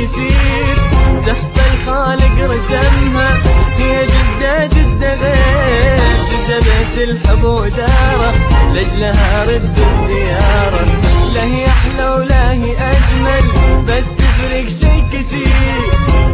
كثير، تحفة الخالق رسمها، هي جدة جدة غير، جدة بيت الحب وداره، لأجلها رد الزيارة. لا هي أحلى ولا هي أجمل، بس تفرق شي كثير،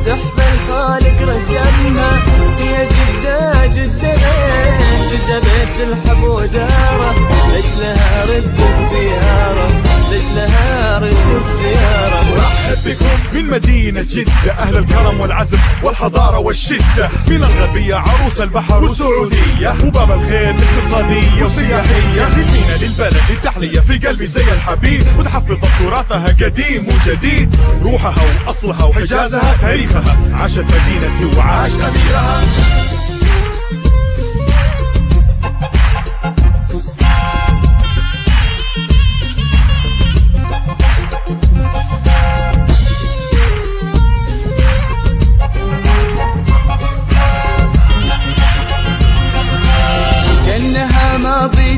تحفة الخالق رسمها، هي جدة جدة غير، جدة بيت الحب وداره، لأجلها رد الزيارة، لأجلها رد الزيارة. ورحب بكم من مدينة جدة، أهل الكرم والعزم والحضارة والشدة، من الغربية عروس البحر وسعودية، وباب الخير اقتصادية وسياحية، للمينا للبلد للتحلية في قلبي زي الحبيب، متحفظة تراثها قديم وجديد، روحها وأصلها وحجازها تاريخها، عاشت مدينتي وعاش أميرها.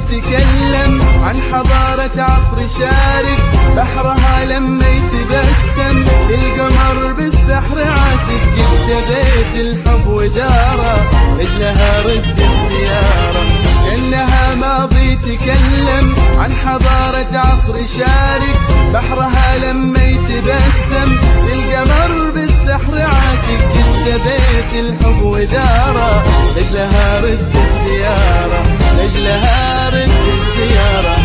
تكلم عن حضارة عصر شارق، بحرها لما يتبسم القمر بالسحر عاشق، جدة بيت الحب وداره، لأجلها رد الزيارة. كأنها ماضي تكلم عن حضارة عصر شارق، بحرها لما يتبسم القمر بالسحر عاشق، جدة بيت الحب وداره، لأجلها رد الزيارة، لأجلها رد الزيارة.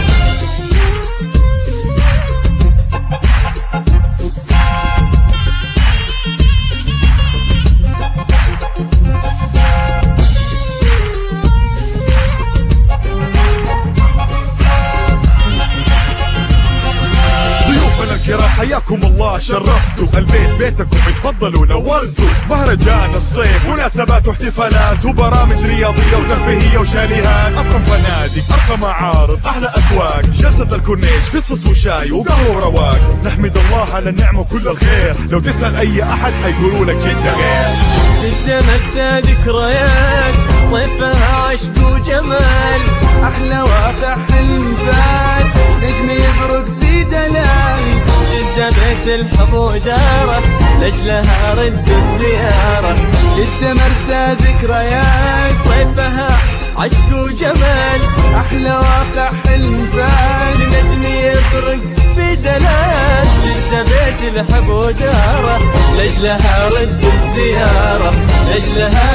ضيوفنا الكرام حياكم الله، شرفتوا البيت بيتكم، اتفضلوا نورتوا. مهرجان الصيف مناسبات واحتفالات وبرامج رياضية وترفيهية وشاليهات، أفخم فنادق أرقى معارض أحلى أسواق، جلسة الكورنيش فصفص وشاي وقهوة ورواق. نحمد الله على النعمة وكل الخير، لو تسأل أي أحد حيقولوا لك جدة غير. جدة مسا ذكريات، صيفها عشق وجمال، أحلى واقع حلم فات، نجم يبرق في دلال، جدة بيت الحب وداره، لأجلها رد الزيارة. جدة مرسى ذكريات، صيفها عشق وجمال، أحلى واقع حلم فات، نجم يبرق في دلال، جدة بيت الحب وداره، لأجلها رد الزيارة، لأجلها